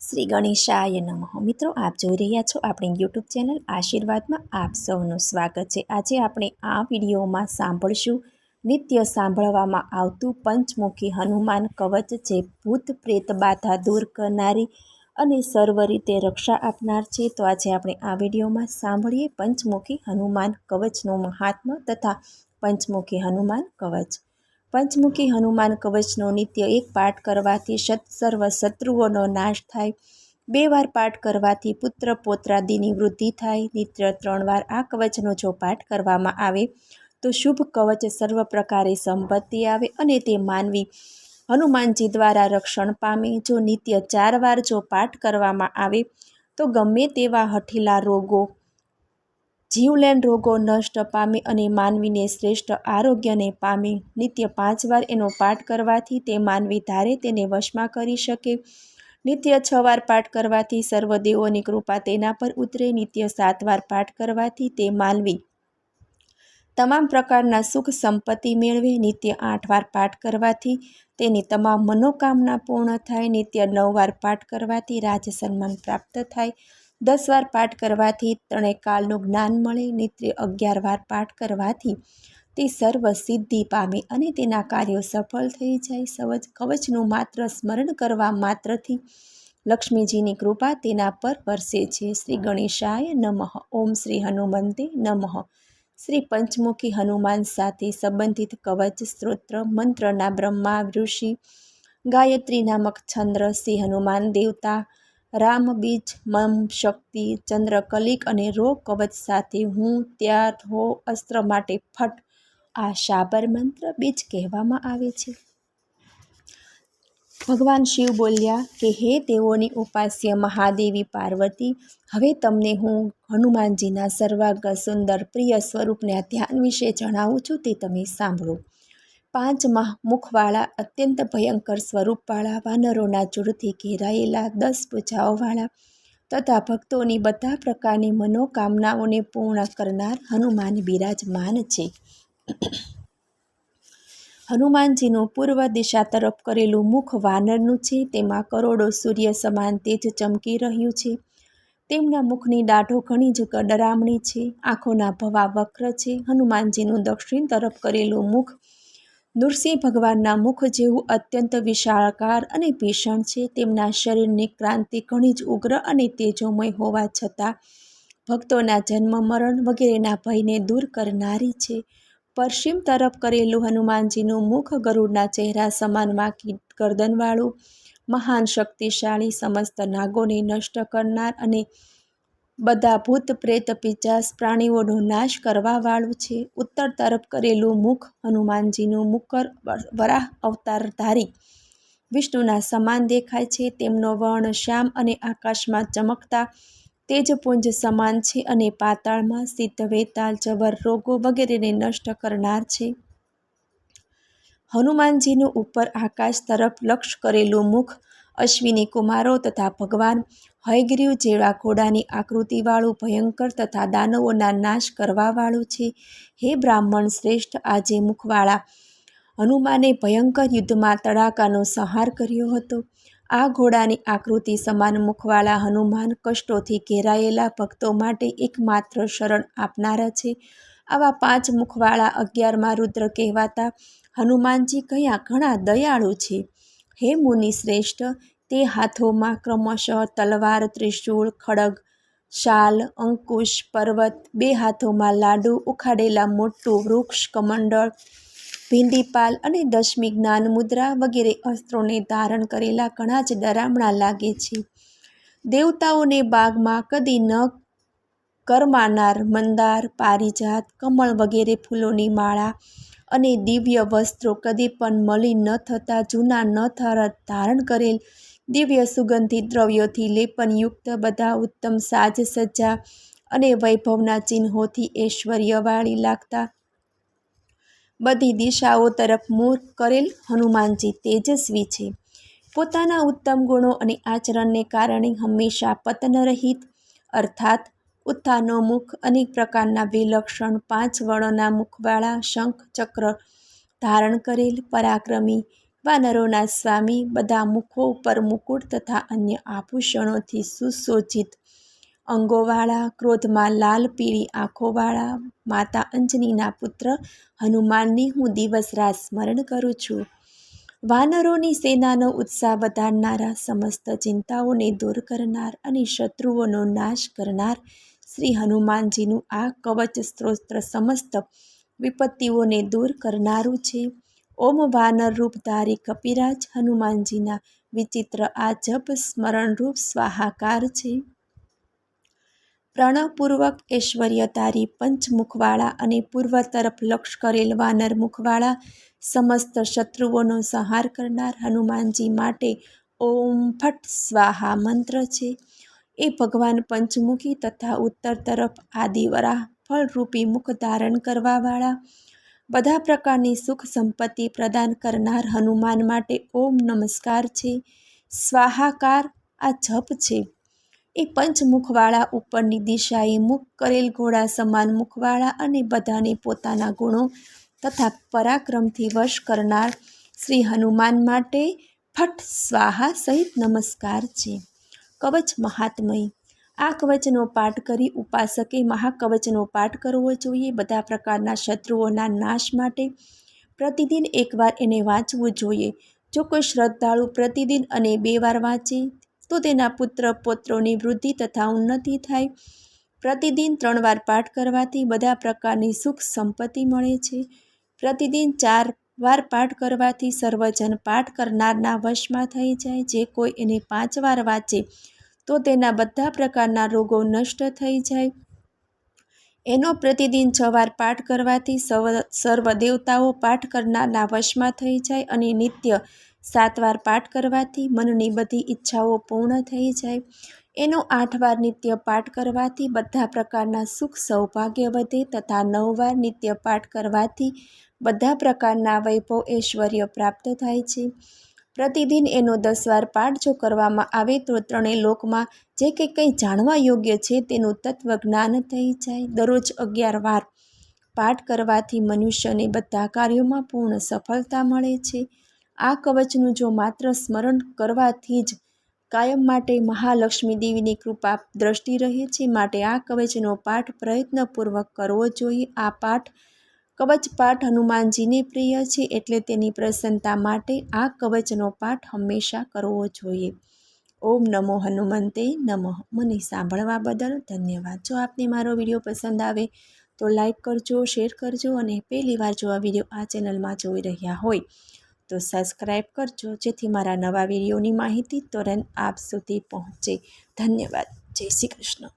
શ્રી ગણેશાય નમઃ. મિત્રો, આપ જોઈ રહ્યા છો આપણી યુટ્યુબ ચેનલ આશીર્વાદમાં આપ સૌનું સ્વાગત છે. આજે આપણે આ વિડીયોમાં સાંભળશું નિત્ય સાંભળવામાં આવતું પંચમુખી હનુમાન કવચ, જે ભૂત પ્રેત બાધા દૂર કરનારી અને સર્વ રીતે રક્ષા આપનાર છે. તો આજે આપણે આ વિડીયોમાં સાંભળીએ પંચમુખી હનુમાન કવચનું મહાત્મ્ય તથા પંચમુખી હનુમાન કવચ. પંચમુખી હનુમાન કવચનો નિત્ય એક પાઠ કરવાથી સર્વ શત્રુઓનો નાશ થાય. 2 વાર પાઠ કરવાથી પુત્ર પૌત્રાદિની વૃદ્ધિ થાય. નિત્ય 3 વાર આ કવચનો જો પાઠ કરવામાં આવે તો શુભ કવચ સર્વ પ્રકારે સંપત્તિ આવે અને તે માનવી હનુમાનજી દ્વારા રક્ષણ પામે. જો નિત્ય 4 વાર જો પાઠ કરવામાં આવે તો ગમે તેવા હઠીલા રોગો, જીવલેણ રોગો નષ્ટ પામે અને માનવીને શ્રેષ્ઠ આરોગ્યને પામે. નિત્ય 5 વાર એનો પાઠ કરવાથી તે માનવી ધારે તેને વશમાં કરી શકે. નિત્ય 6 વાર પાઠ કરવાથી સર્વદેવોની કૃપા તેના પર ઉતરે. નિત્ય 7 વાર પાઠ કરવાથી તે માનવી તમામ પ્રકારના સુખ સંપત્તિ મેળવે. નિત્ય 8 વાર પાઠ કરવાથી તેની તમામ મનોકામના પૂર્ણ થાય. નિત્ય 9 વાર પાઠ કરવાથી રાજ સન્માન પ્રાપ્ત થાય. 10 વાર પાઠ કરવાથી ત્રણેય કાળનું જ્ઞાન મળે. નિત્ય 11 વાર પાઠ કરવાથી તે સર્વ સિદ્ધિ પામે અને તેના કાર્યો સફળ થઈ જાય. કવચનું માત્ર સ્મરણ કરવા માત્રથી લક્ષ્મીજીની કૃપા તેના પર વરસે છે. શ્રી ગણેશાય નમઃ. ઓમ શ્રી હનુમંતે નમઃ. શ્રી પંચમુખી હનુમાન સાથે સંબંધિત કવચ સ્ત્રોત્ર મંત્રના બ્રહ્મા, ઋષિ, ગાયત્રી નામક છંદ્ર, શ્રી હનુમાન દેવતા, રામ બીજ, મમ શક્તિ, ચંદ્રકલિક અને રો કવચ સાથે હું, ત્યાર, હો અસ્ત્ર માટે ફટ આ શાબર મંત્ર બીજ કહેવામાં આવે છે. ભગવાન શિવ બોલ્યા કે હે દેવોની ઉપાસ્ય મહાદેવી પાર્વતી, હવે તમને હું હનુમાનજીના સર્વાંગ સુંદર પ્રિય સ્વરૂપના ધ્યાન વિશે જણાવું છું, તે તમે સાંભળો. 5 મુખવાળા, અત્યંત ભયંકર સ્વરૂપવાળા, વાનરોના ઝુંડથી ઘેરાયેલા, 10 ભુજાઓવાળા તથા ભક્તોની બધા પ્રકારની મનોકામનાઓને પૂર્ણ કરનાર હનુમાન બિરાજમાન છે. હનુમાનજીનું પૂર્વ દિશા તરફ કરેલું મુખ વાનરનું છે. તેમાં કરોડો સૂર્ય સમાન તેજ ચમકી રહ્યું છે. તેમના મુખની દાઢો ઘણી જ ડરામણી છે. આંખોના ભવા વક્ર છે. હનુમાનજીનું દક્ષિણ તરફ કરેલું મુખ નૃસિંહ ભગવાનના મુખ જેવું અત્યંત વિશાળકાર અને ભીષણ છે. તેમના શરીરની ક્રાંતિ ઘણી જ ઉગ્ર અને તેજોમય હોવા છતાં ભક્તોના જન્મ મરણ વગેરેના ભયને દૂર કરનારી છે. પશ્ચિમ તરફ કરેલું હનુમાનજીનું મુખ ગરુડના ચહેરા સમાન વાંકી ગરદનવાળું, મહાન શક્તિશાળી, સમસ્ત નાગોને નષ્ટ કરનાર અને બધા ભૂત પ્રેત પિશાચ પ્રાણીઓનો નાશ કરવાવાળું છે. ઉત્તર તરફ કરેલું મુખ હનુમાનજીનું મુકર વરાહ અવતારધારી વિષ્ણુના સમાન દેખાય છે. તેમનો વર્ણ શ્યામ અને આકાશમાં ચમકતા તેજપુંજ સમાન છે અને પાતાળમાં સિદ્ધ, વેતાલ, જબર, રોગો વગેરેને નષ્ટ કરનાર છે. હનુમાનજીનું ઉપર આકાશ તરફ લક્ષ કરેલું મુખ અશ્વિની કુમારો તથા ભગવાન હયગ્રીવ જેવા ઘોડાની આકૃતિવાળું ભયંકર તથા દાનવોના નાશ કરવાવાળું છે. હે બ્રાહ્મણ શ્રેષ્ઠ, આજે મુખવાળા હનુમાને ભયંકર યુદ્ધમાં તડાકાનો સંહાર કર્યો હતો. આ ઘોડાની આકૃતિ સમાન મુખવાળા હનુમાન કષ્ટોથી ઘેરાયેલા ભક્તો માટે એકમાત્ર શરણ આપનારા છે. આવા 5 મુખવાળા 11મા રુદ્ર કહેવાતા હનુમાનજી કયા ઘણા દયાળુ છે. હે મુનિ શ્રેષ્ઠ, તે હાથોમાં ક્રમશઃ તલવાર, ત્રિશૂળ, ખડગ, શાલ, અંકુશ, પર્વત, 2 હાથોમાં લાડુ, ઉખાડેલા મોટું વૃક્ષ, કમંડળ, ભિંદીપાલ અને 10મી જ્ઞાન મુદ્રા વગેરે અસ્ત્રોને ધારણ કરેલા ઘણા જ ડરામણા લાગે છે. દેવતાઓને બાગમાં કદી ન કરમાનાર મંદાર, પારિજાત, કમળ વગેરે ફૂલોની માળા અને દિવ્ય વસ્ત્રો, કદી પણ મલિન ન થતા જૂના ન ધારણ કરેલ દિવ્ય સુગંધિત દ્રવ્યોથી લેપનયુક્ત બધા ઉત્તમ સાજ સજ્જા અને વૈભવના ચિહ્નોથી ઐશ્વર્યવાળી લાગતા બધી દિશાઓ તરફ મુખ કરેલ હનુમાનજી તેજસ્વી છે. પોતાના ઉત્તમ ગુણો અને આચરણને કારણે હંમેશા પતનરહિત અર્થાત ઉત્થાનોમુખ અનેક પ્રકારના વિલક્ષણ 5 વળના મુખવાળા, શંખ ચક્ર ધારણ કરેલ, પરાક્રમી, વાનરોના સ્વામી બધા મુખો ઉપર મુકુટ તથા અન્ય આભૂષણોથી સુશોભિત અંગોવાળા, ક્રોધમાં લાલ પીળી આંખોવાળા માતા અંજનીના પુત્ર હનુમાનની હું દિવસ રાત સ્મરણ કરું છું. વાનરોની સેનાનો ઉત્સાહ વધારનારા, સમસ્ત ચિંતાઓને દૂર કરનાર અને શત્રુઓનો નાશ કરનાર શ્રી હનુમાનજીનું આ કવચ સ્ત્રોત્ર સમસ્ત વિપત્તિઓને દૂર કરનારું છે. ઓમ વાનર રૂપધારી કપિરાજ હનુમાનજીના વિચિત્ર આ જપ સ્મરણરૂપ સ્વાહાકાર છે. પ્રણવપૂર્વક ઐશ્વર્યધારી પંચમુખવાળા અને પૂર્વ તરફ લક્ષ કરેલ વાનર મુખવાળા સમસ્ત શત્રુઓનો સંહાર કરનાર હનુમાનજી માટે ઓમ ફટ સ્વાહા મંત્ર છે. એ ભગવાન પંચમુખી તથા ઉત્તર તરફ આદિવરાહ ફળરૂપી મુખ ધારણ કરવાવાળા બધા પ્રકારની સુખ સંપત્તિ પ્રદાન કરનાર હનુમાન માટે ઓમ નમસ્કાર છે. સ્વાહાકાર આ જપ છે. એ પંચમુખવાળા ઉપરની દિશાએ મુખ કરેલ ઘોડા સમાન મુખવાળા અને બધાને પોતાના ગુણો તથા પરાક્રમથી વશ કરનાર શ્રી હનુમાન માટે ફટ સ્વાહા સહિત નમસ્કાર છે. કવચ મહાત્મય. આ કવચનો પાઠ કરી ઉપાસકે મહાકવચનો પાઠ કરવો જોઈએ. બધા પ્રકારના શત્રુઓના નાશ માટે પ્રતિદિન એકવાર એને વાંચવું જોઈએ. જો કોઈ શ્રદ્ધાળુ પ્રતિદિન અને 2 વાર વાંચે તો તેના પુત્ર પૌત્રોની વૃદ્ધિ તથા ઉન્નતિ થાય. પ્રતિદિન 3 વાર પાઠ કરવાથી બધા પ્રકારની સુખ સંપત્તિ મળે છે. પ્રતિદિન 4 વાર પાઠ કરવાથી સર્વજન પાઠ કરનારના વશમાં થઈ જાય. જે કોઈ એને 5 વાર વાંચે તો તેના બધા પ્રકારના રોગો નષ્ટ થઈ જાય. એનો પ્રતિદિન 6 વાર પાઠ કરવાથી સર્વ દેવતાઓ પાઠ કરનારના વશમાં થઈ જાય અને નિત્ય 7 વાર પાઠ કરવાથી મનની બધી ઈચ્છાઓ પૂર્ણ થઈ જાય. એનો 8 વાર નિત્ય પાઠ કરવાથી બધા પ્રકારના સુખ સૌભાગ્ય વધે તથા 9 વાર નિત્ય પાઠ કરવાથી બધા પ્રકારના વૈભવ ઐશ્વર્ય પ્રાપ્ત થાય છે. પ્રતિદિન એનો 10 વાર પાઠ જો કરવામાં આવે તો 3 લોકમાં જે કંઈ જાણવા યોગ્ય છે તેનું તત્વજ્ઞાન થઈ જાય. દરરોજ 11 વાર પાઠ કરવાથી મનુષ્યને બધા કાર્યોમાં પૂર્ણ સફળતા મળે છે. આ કવચનું જો માત્ર સ્મરણ કરવાથી જ કાયમ માટે મહાલક્ષ્મી દેવીની કૃપા દ્રષ્ટિ રહે છે. માટે આ કવચનો પાઠ પ્રયત્નપૂર્વક કરવો જોઈએ. આ કવચ પાઠ હનુમાનજીને પ્રિય છે એટલે તેની પ્રસન્નતા માટે આ કવચનો પાઠ હંમેશા કરવો જોઈએ. ઓમ નમો હનુમંતે નમઃ. મને સાંભળવા બદલ ધન્યવાદ. જો આપને મારો વિડીયો પસંદ આવે તો લાઈક કરજો, શેર કરજો અને પહેલી વાર જો આ વિડીયો આ ચેનલમાં જોઈ રહ્યા હોય તો સબસ્ક્રાઈબ કરજો જેથી મારા નવા વિડીયોની માહિતી તુરંત આપ સુધી પહોંચે. ધન્યવાદ. જય શ્રી કૃષ્ણ.